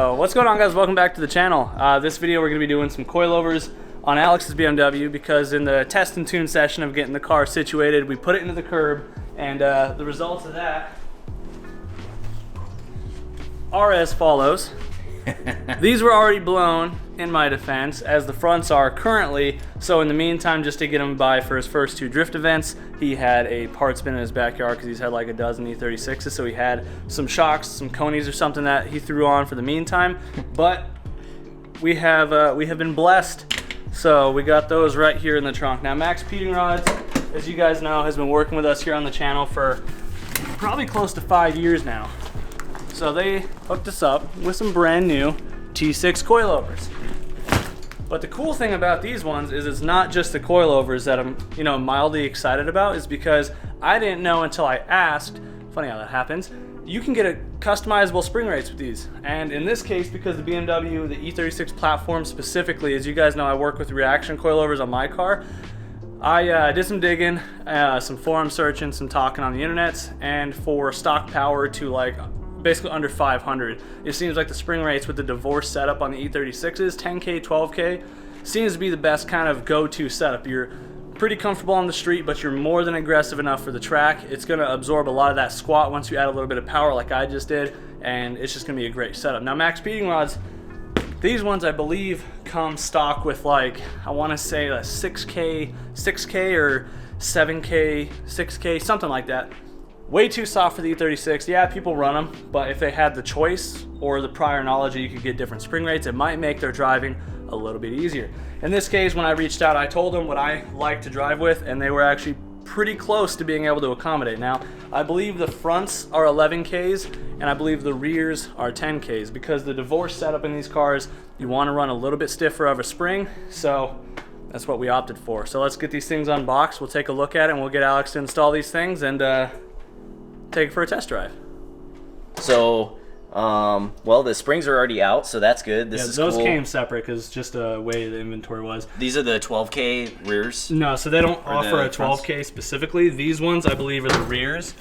So what's going on, guys? Welcome back to the channel. This video we're going to be doing some coilovers on Alex's BMW because in the test and tune session of getting the car situated, we put it into the curb, and the results of that are as follows. These were already blown, in my defense, as the fronts are currently. So in the meantime, just to get him by for his first 2 drift events, he had a part spin in his backyard because he's had like a dozen E36s. So he had some shocks, some conies or something that he threw on for the meantime. But we have been blessed. So we got those right here in the trunk. Now Max Peating Rods, as you guys know, has been working with us here on the channel for probably close to 5 years now. So they hooked us up with some brand new T6 coilovers. But the cool thing about these ones is it's not just the coilovers that I'm, mildly excited about, is because I didn't know until I asked. Funny how that happens. You can get a customizable spring rates with these. And in this case, because the BMW, the E36 platform specifically, as you guys know, I work with reaction coilovers on my car. I did some digging, some forum searching, some talking on the internet, and for stock power to like basically under 500. It seems like the spring rates with the divorce setup on the E36s, 10K, 12K, seems to be the best kind of go-to setup. You're pretty comfortable on the street, but you're more than aggressive enough for the track. It's gonna absorb a lot of that squat once you add a little bit of power like I just did, and it's just gonna be a great setup. Now Max Peating Rods, these ones I believe come stock with like, I wanna say a 6K or 7K, 6K, something like that. Way too soft for the E36. Yeah, people run them, but if they had the choice or the prior knowledge that you could get different spring rates, it might make their driving a little bit easier. In this case, when I reached out, I told them what I like to drive with, and they were actually pretty close to being able to accommodate. Now, I believe the fronts are 11Ks, and I believe the rears are 10Ks, because the divorce setup in these cars, you want to run a little bit stiffer of a spring, so that's what we opted for. So let's get these things unboxed, we'll take a look at it, and we'll get Alex to install these things, and take it for a test drive. So, well, the springs are already out, so that's good. This is those cool. came separate because just the way the inventory was. These are the 12K rears? No, so they don't offer a 12K specifically. These ones, I believe, are the rears.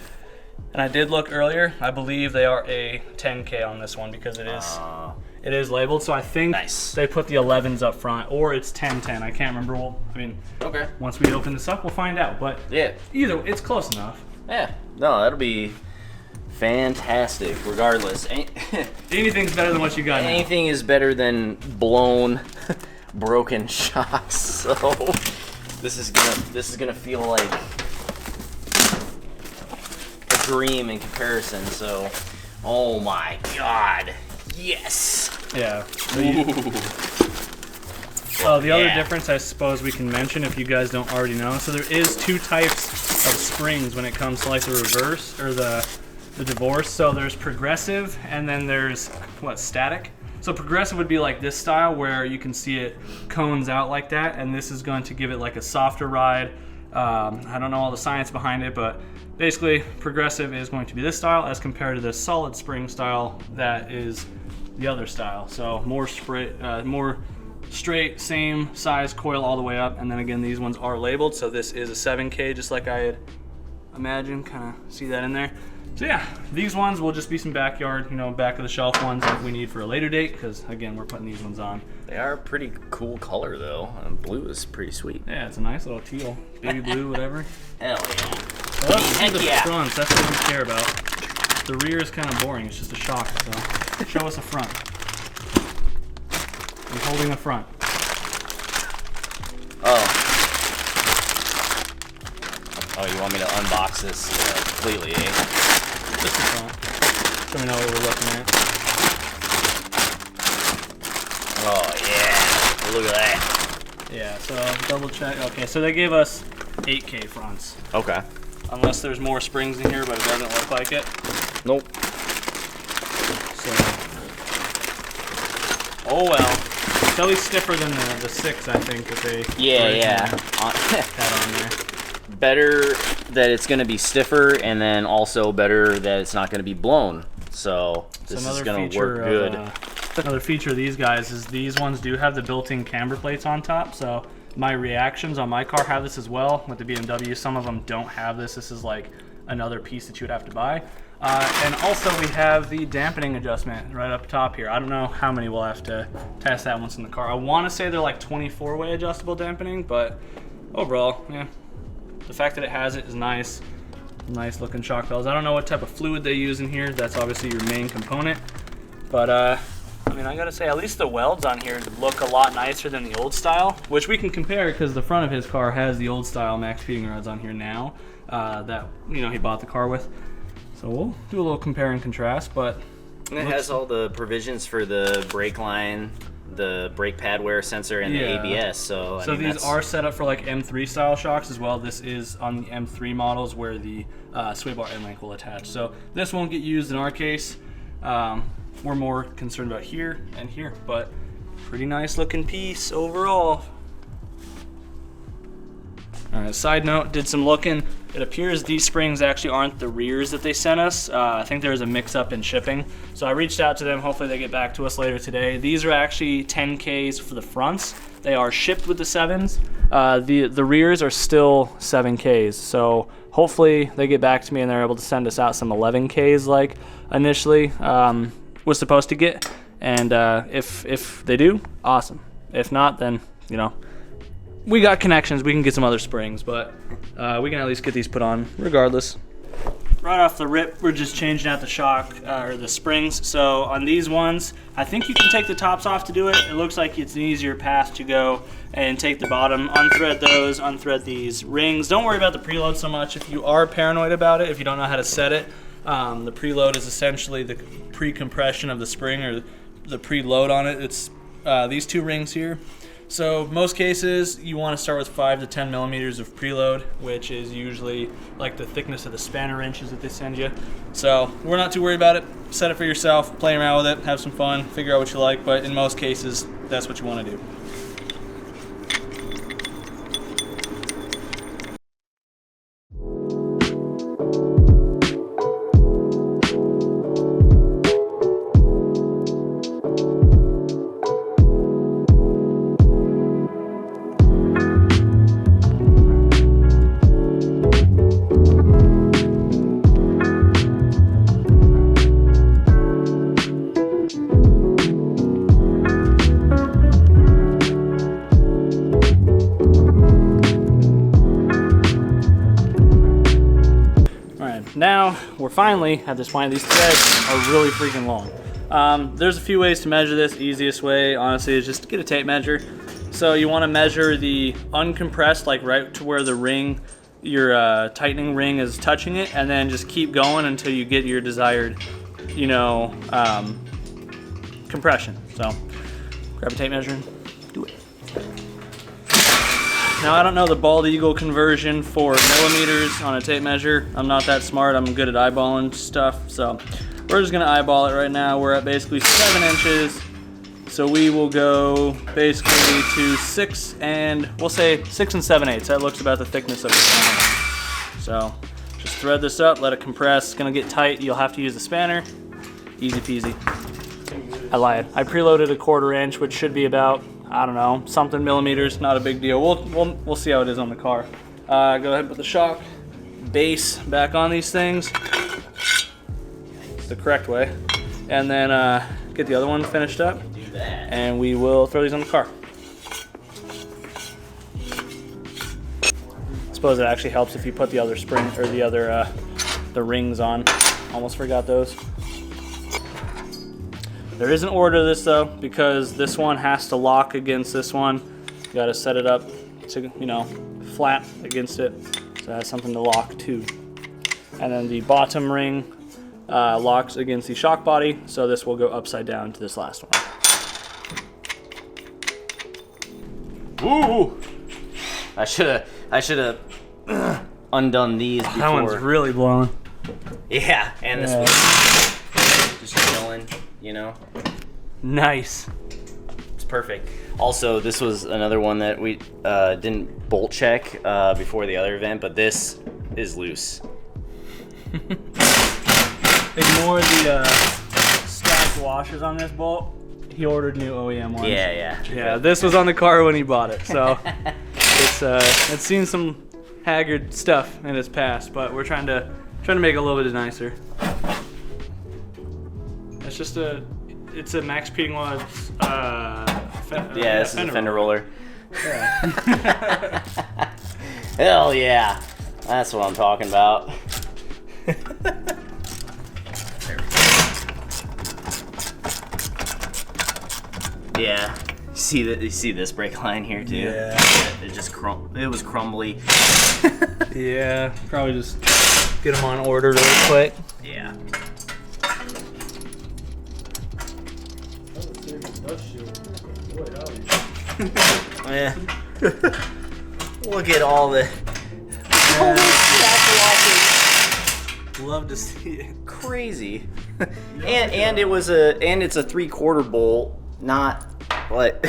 And I did look earlier. I believe they are a 10K on this one because it is labeled. So I think they put the 11s up front, or it's 1010. I can't remember. Well, I mean, okay. Once we open this up, we'll find out. But yeah, either it's close enough. Yeah, no, that'll be fantastic regardless. Anything's better than what you got now. Anything is better than blown, broken shocks. So this is gonna feel like a dream in comparison. So, oh my God, yes. Yeah. The other difference I suppose we can mention, if you guys don't already know, so there is 2 types of springs when it comes to like the reverse or the divorce. So there's progressive, and then there's static. So progressive would be like this style where you can see it cones out like that, and this is going to give it like a softer ride. I don't know all the science behind it, but basically progressive is going to be this style as compared to the solid spring style that is the other style. So more straight, same size coil all the way up, and then again these ones are labeled, so this is a 7K just like I had imagined. Kind of see that in there. So yeah, these ones will just be some backyard, back of the shelf ones that we need for a later date, because again we're putting these ones on. They are a pretty cool color though. Blue is pretty sweet. Yeah, it's a nice little teal, baby blue, whatever. Hell yeah. So let's see the fronts, that's what we care about. The rear is kind of boring, it's just a shock, so show us a front. I'm holding the front. Oh, you want me to unbox this completely, eh? Just the front. So we know what we're looking at. Oh, yeah. Look at that. Yeah, so double check. Okay, so they gave us 8K fronts. Okay. Unless there's more springs in here, but it doesn't look like it. Nope. So, oh well. It's at least stiffer than the 6, I think, that they had on there. Better that it's going to be stiffer, and then also better that it's not going to be blown. So this is going to work good. Another feature of these guys is these ones do have the built-in camber plates on top. So my reactions on my car have this as well with the BMW. Some of them don't have this. This is like another piece that you would have to buy. And also we have the dampening adjustment right up top here. I don't know how many we'll have to test that once in the car. I want to say they're like 24-way adjustable dampening, but overall, yeah. The fact that it has it is nice. Nice looking shock bells. I don't know what type of fluid they use in here. That's obviously your main component. But I mean, I gotta say, at least the welds on here look a lot nicer than the old style, which we can compare because the front of his car has the old style max feeding rods on here now that, you know, he bought the car with. So we'll do a little compare and contrast, but and it has all the provisions for the brake line, the brake pad wear sensor, and the ABS. So I mean, these are set up for like M3 style shocks as well. This is on the M3 models where the sway bar end link will attach. So this won't get used in our case. We're more concerned about here and here, but pretty nice looking piece overall. All right, side note, did some looking. It appears these springs actually aren't the rears that they sent us. I think there was a mix-up in shipping. So I reached out to them. Hopefully they get back to us later today. These are actually 10Ks for the fronts. They are shipped with the 7s. The rears are still 7Ks. So hopefully they get back to me and they're able to send us out some 11Ks like initially was supposed to get. And if they do, awesome. If not, then, you know, we got connections. We can get some other springs, but we can at least get these put on regardless. Right off the rip, we're just changing out the shock or the springs. So on these ones, I think you can take the tops off to do it. It looks like it's an easier path to go and take the bottom, unthread those, unthread these rings. Don't worry about the preload so much. If you are paranoid about it, if you don't know how to set it, the preload is essentially the pre-compression of the spring or the preload on it. It's these two rings here. So most cases you want to start with 5 to 10 millimeters of preload, which is usually like the thickness of the spanner wrenches that they send you. So we're not too worried about it. Set it for yourself, play around with it, have some fun, figure out what you like, but in most cases that's what you want to do. Now we're finally at this point. These threads are really freaking long. There's a few ways to measure this. Easiest way, honestly, is just to get a tape measure. So you want to measure the uncompressed, like right to where the ring, your tightening ring is touching it, and then just keep going until you get your desired, you know, compression. So grab a tape measure and do it. Now I don't know the bald eagle conversion for millimeters on a tape measure. I'm not that smart. I'm good at eyeballing stuff. So we're just gonna eyeball it right now. We're at basically 7 inches. So we will go basically to 6 and we'll say 6 7/8. That looks about the thickness of the spanner. So just thread this up, let it compress. It's gonna get tight. You'll have to use the spanner. Easy peasy. I lied. I preloaded a 1/4 inch, which should be about, I don't know, something millimeters. Not a big deal. We'll see how it is on the car. Go ahead and put the shock base back on these things the correct way, and then get the other one finished up, and we will throw these on the car. I suppose it actually helps if you put the other spring or the other the rings on. Almost forgot those. There is an order to this though, because this one has to lock against this one. You gotta set it up to, you know, flat against it, so it has something to lock to. And then the bottom ring locks against the shock body, so this will go upside down to this last one. Ooh! I should have undone these before. That one's really blowing. Yeah, and this one just chilling, you know. Nice. It's perfect. Also, this was another one that we didn't bolt check before the other event, but this is loose. Ignore the stacked washers on this bolt. He ordered new OEM ones. Yeah. This was on the car when he bought it, so it's seen some haggard stuff in its past, but we're trying to make it a little bit nicer. it's just it's a Max Pingwa. Yeah, this is a fender roller. Yeah. Hell yeah, that's what I'm talking about. Yeah, you see this brake line here too? Yeah. It just it was crumbly. Yeah, probably just get them on order really quick. Yeah. Yeah. Look at all the. Love to see it. Crazy. and it's a 3/4 bolt, not what.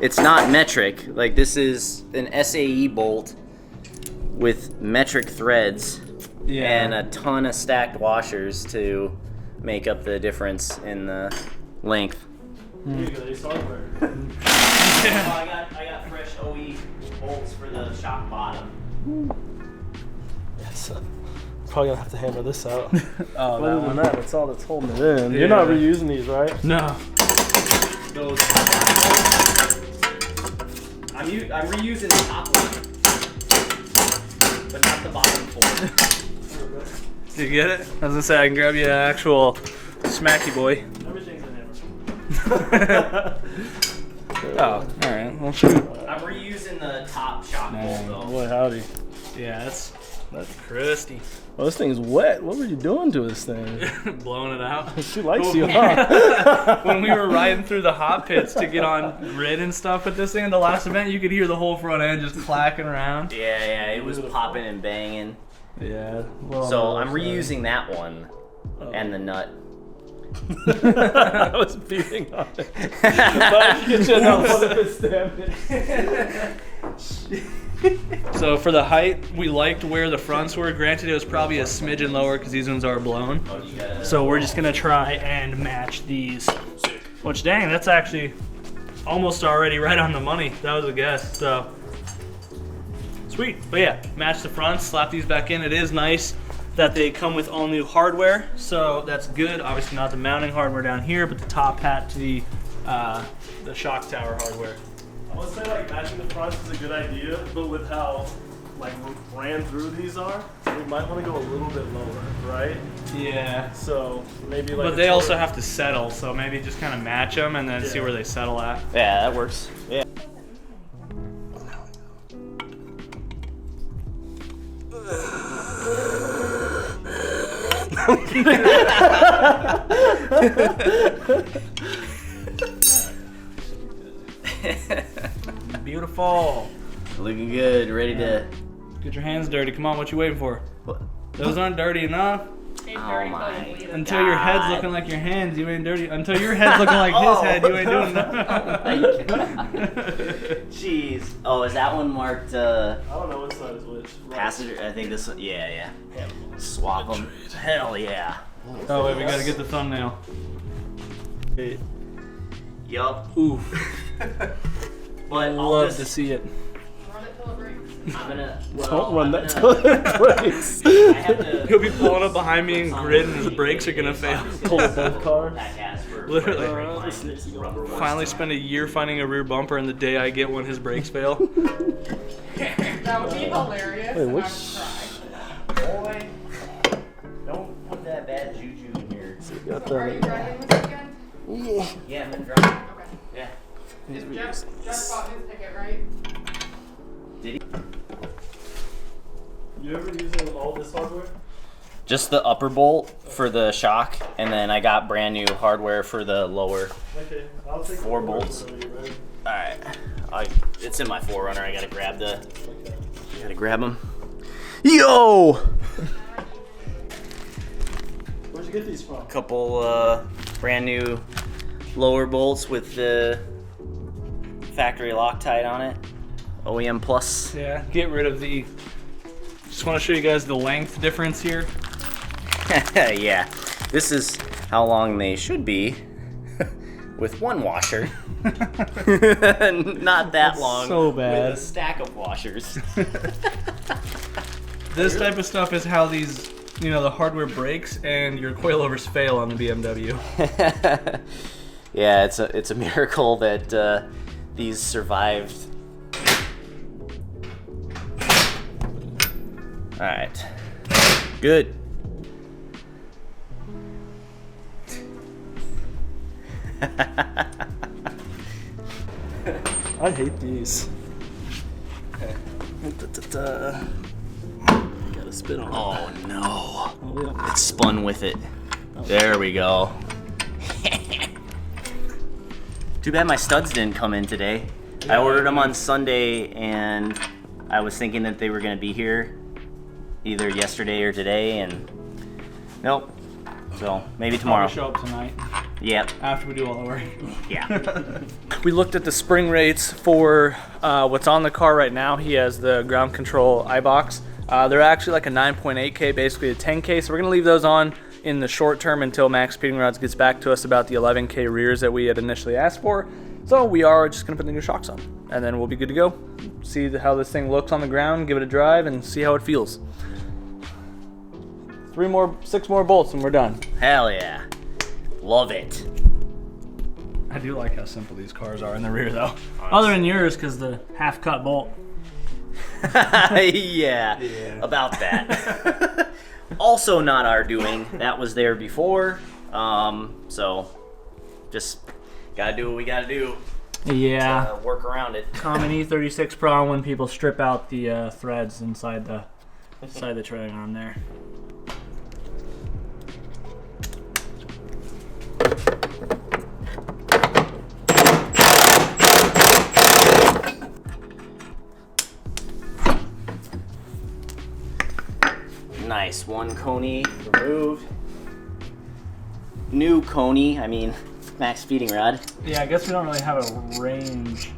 It's not metric. Like, this is an SAE bolt with metric threads and a ton of stacked washers to make up the difference in the length. I got fresh OE bolts for the shock bottom. Yes. Probably gonna have to hammer this out. Oh, Other than that, that's all that's holding it in. You're not reusing these, right? No. Those. I'm reusing the top one, but not the bottom four. Did you get it? I was gonna say I can grab you an actual smacky boy. Everything's in hammer. Oh, alright. Well, shoot. I'm reusing the top shock bolt though. Boy, howdy. Yeah, that's crusty. Well, this thing's wet. What were you doing to this thing? Blowing it out. She likes you, huh? When we were riding through the hot pits to get on grid and stuff with this thing at the last event, you could hear the whole front end just clacking around. Yeah, it was popping and banging. Yeah. Well, So I'm reusing that one and the nut. I was beating on it. But I get you another one if it's damaged. So for the height, we liked where the fronts were. Granted, it was probably a smidgen lower because these ones are blown. So we're just gonna try and match these. Which, dang, that's actually almost already right on the money. That was a guess. So sweet. But yeah, match the fronts, slap these back in. It is nice that they come with all new hardware, so that's good. Obviously not the mounting hardware down here, but the top hat to the shock tower hardware. I would say like matching the fronts is a good idea, but with how like ran through these are, we might want to go a little bit lower, right? Yeah. So maybe like. But they also have to settle, so maybe just kind of match them and then see where they settle at. Yeah, that works. Yeah. Beautiful. Looking good, ready to. Get your hands dirty. Come on, what you waiting for? What? Those aren't dirty enough. Oh my. Until your head's looking like your hands, you ain't dirty. Until your head's looking like his head, you ain't doing nothing. Jeez. Oh, is that one marked I don't know what side is which. passenger? I think this one. Yeah. Swap them. Hell yeah. Oh wait, we gotta get the thumbnail. Yup. Oof. But all Love this, to see it. Run it till it breaks. I'm gonna. Don't run that till till it breaks. I have to. He'll be pulling up behind me and grid, and his brakes are gonna fail. Pull a dead car. Literally. Literally. Finally spend a year finding a rear bumper, and the day I get one, his brakes fail. That would be hilarious. Wait, and which- I would cry. Boy, don't put that bad juju in here. Got Are you the, driving this weekend? Yeah, I'm gonna drive. Okay. Yeah. Jeff bought his ticket, right? Did he? you ever using all this hardware? Just the upper bolt for the shock, and then I got brand new hardware for the lower. Okay, I'll take 4 the bolts. whenever you're ready. Alright. It's in my Forerunner. I gotta grab them. Yo! Where'd you get these from? Couple brand new lower bolts with the factory Loctite on it. OEM Plus. Yeah, get rid of the. Just want to show you guys the length difference here. Yeah. This is how long they should be with one washer. Not that long so bad. with a stack of washers. This type of stuff is how these you know, the hardware breaks and your coilovers fail on the BMW. Yeah, it's a miracle that these survived. All right, good. I hate these. Gotta spit on it. Oh no, Oh, yeah. it spun with it. There we go. Too bad my studs didn't come in today. I ordered them on Sunday, and I was thinking that they were gonna be here either yesterday or today, and nope. So maybe tomorrow. Probably show up tonight Yep. after we do all the work. Yeah. We looked at the spring rates for what's on the car right now. He has the ground control iBox. They're actually like a 9.8K, basically a 10K. So we're gonna leave those on in the short term until Max Speeding Rods gets back to us about the 11K rears that we had initially asked for. So we are just gonna put the new shocks on, and then we'll be good to go. See how this thing looks on the ground, give it a drive, and see how it feels. 6 more bolts, and we're done. Hell yeah. Love it. I do like how simple these cars are in the rear, though. Other than yours, because the half-cut bolt. Yeah, about that. Also not our doing. That was there before. So just gotta do what we gotta do. Yeah. Work around it. Common E36 problem when people strip out the threads inside the trailing arm there. Nice, one coney removed. New coney, I mean, max feeding rod. Yeah, I guess we don't really have a range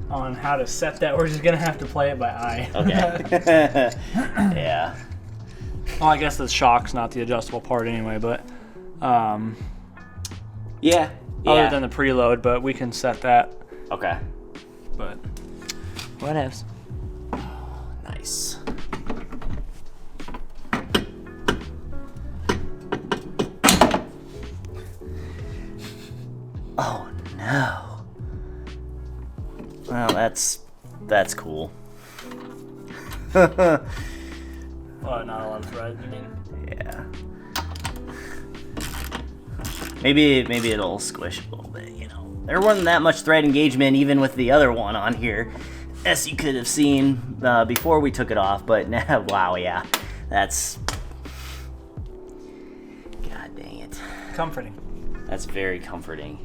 on how to set that. We're just gonna have to play it by eye. Okay. Yeah. Well, I guess the shock's not the adjustable part anyway, but Yeah. other than the preload, but we can set that. Okay. But what else? Nice. Oh no. Well, that's cool. Oh, not a lot of thread, you mean? Yeah. Maybe it'll squish a little bit, you know. There wasn't that much thread engagement even with the other one on here, as you could have seen before we took it off, but wow, yeah. That's... God dang it. Comforting. That's very comforting.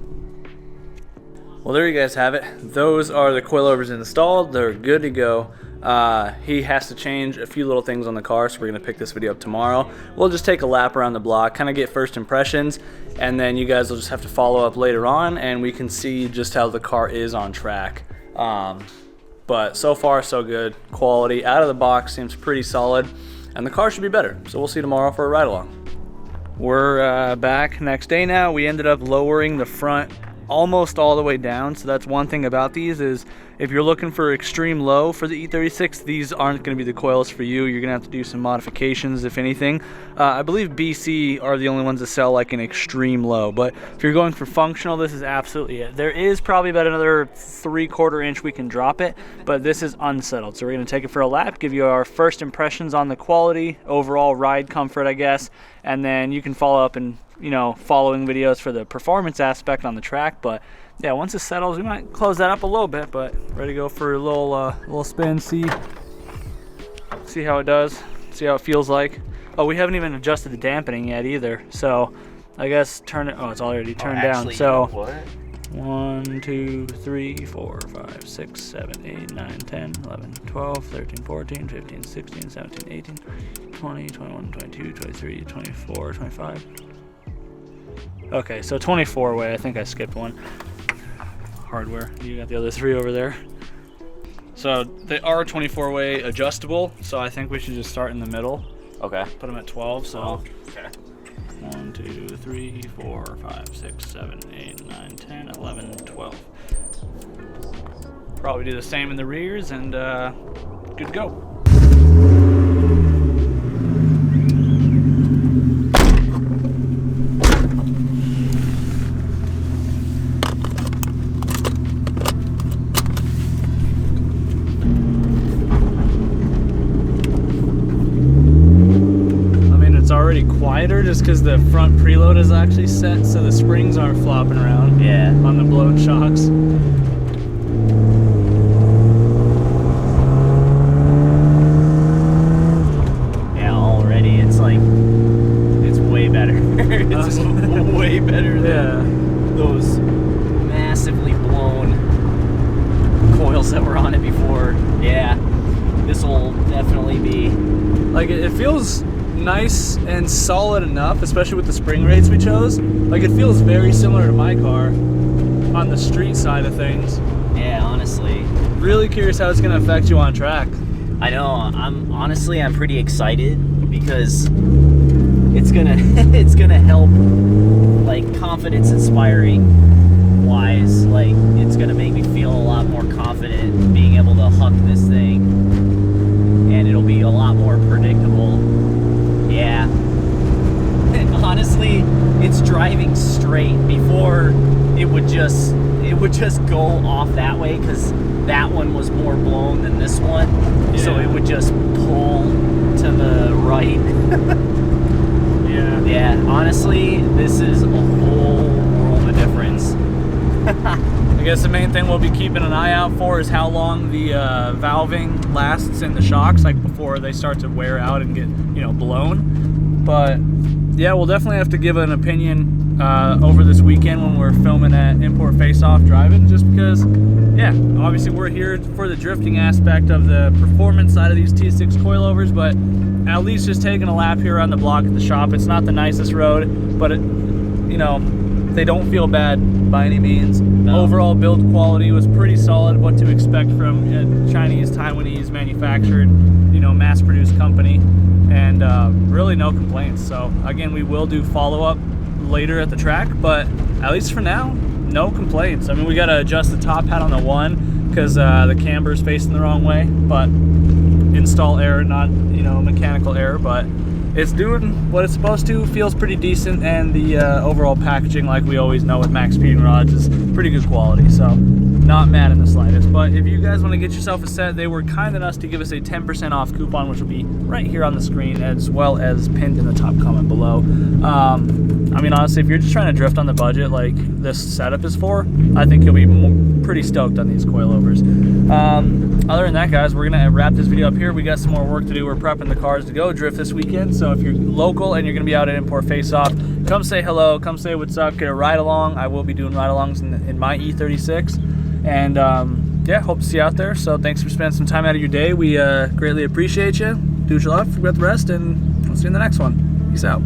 Well, there you guys have it. Those are the coilovers installed. They're good to go. He has to change a few little things on the car, so we're going to pick this video up tomorrow. We'll just take a lap around the block, kind of get first impressions, and then you guys will just have to follow up later on, and we can see just how the car is on track. But so far, so good. Quality out of the box seems pretty solid, and the car should be better. So we'll see you tomorrow for a ride-along. We're back next day now. We ended up lowering the front almost all the way down, so that's one thing about these is if you're looking for extreme low for the E36, these aren't going to be the coils for you. You're going to have to do some modifications, if anything. I believe BC are the only ones that sell like an extreme low, but if you're going for functional, this is absolutely it. There is probably about another 3/4 inch we can drop it, but this is unsettled, so we're going to take it for a lap, give you our first impressions on the quality, overall ride comfort, I guess, and then you can follow up and, you know, following videos for the performance aspect on the track. But yeah, once it settles, we might close that up a little bit, but ready to go for a little spin, see how it does, see how it feels like. Oh, we haven't even adjusted the dampening yet either, so I guess turn it. Oh, it's already turned down. So 1, 2, 3, 4, 5, 6, 7, 8, 9, 10, 11, 12, 13, 14, 15, 16, 17, 18, 20, 21, 22, 23, 24, 25. Okay, so 24 way. I think I skipped one. Hardware. You got the other 3 over there. So they are 24 way adjustable, so I think we should just start in the middle. Okay. Put them at 12, so. Oh, okay. 1, 2, 3, 4, 5, 6, 7, 8, 9, 10, 11, 12. Probably do the same in the rears, and good to go. quieter just because the front preload is actually set, so the springs aren't flopping around. Yeah. On the blown shocks. Yeah, already it's like, it's way better. It's way better than those massively blown coils that were on it before. Yeah, this will definitely be... Like, it feels nice and solid enough, especially with the spring rates we chose. Like, it feels very similar to my car on the street side of things. Yeah, honestly. Really curious how it's going to affect you on track. I know, I'm pretty excited because it's gonna it's gonna help, like, confidence inspiring wise. Like, it's gonna make me feel a lot more confident being able to huck this thing, and it'll be a lot more predictable. Yeah. And honestly, it's driving straight. Before it would just go off that way because that one was more blown than this one. Yeah. So it would just pull to the right. Yeah. Yeah, honestly, this is a whole world of difference. I guess the main thing we'll be keeping an eye out for is how long the valving lasts in the shocks, like before they start to wear out and get, blown. But yeah, we'll definitely have to give an opinion over this weekend when we're filming at Import Face Off driving, just because, yeah, obviously we're here for the drifting aspect of the performance side of these T6 coilovers, but at least just taking a lap here around the block at the shop. It's not the nicest road, but they don't feel bad by any means. No. Overall build quality was pretty solid. What to expect from a Chinese, Taiwanese manufactured, mass-produced company, and really no complaints. So again, we will do follow-up later at the track, but at least for now, no complaints. I mean, we got to adjust the top hat on the one because the camber's facing the wrong way, but install error, not mechanical error, but it's doing what it's supposed to. Feels pretty decent, and the overall packaging, like we always know with Max Speed and Rods, is pretty good quality, so not mad in the slightest. But if you guys want to get yourself a set, they were kind enough to give us a 10% off coupon, which will be right here on the screen, as well as pinned in the top comment below. I mean, honestly, if you're just trying to drift on the budget like this setup is for, I think you'll be pretty stoked on these coilovers. Other than that, guys, we're gonna wrap this video up here. We got some more work to do. We're prepping the cars to go drift this weekend, so if you're local and you're gonna be out at Import Face Off, come say hello, come say what's up, get a ride along. I will be doing ride alongs in my E36, and yeah, hope to see you out there. So thanks for spending some time out of your day. We greatly appreciate you. Do what you love, forget the rest, and we'll see you in the next one. Peace out.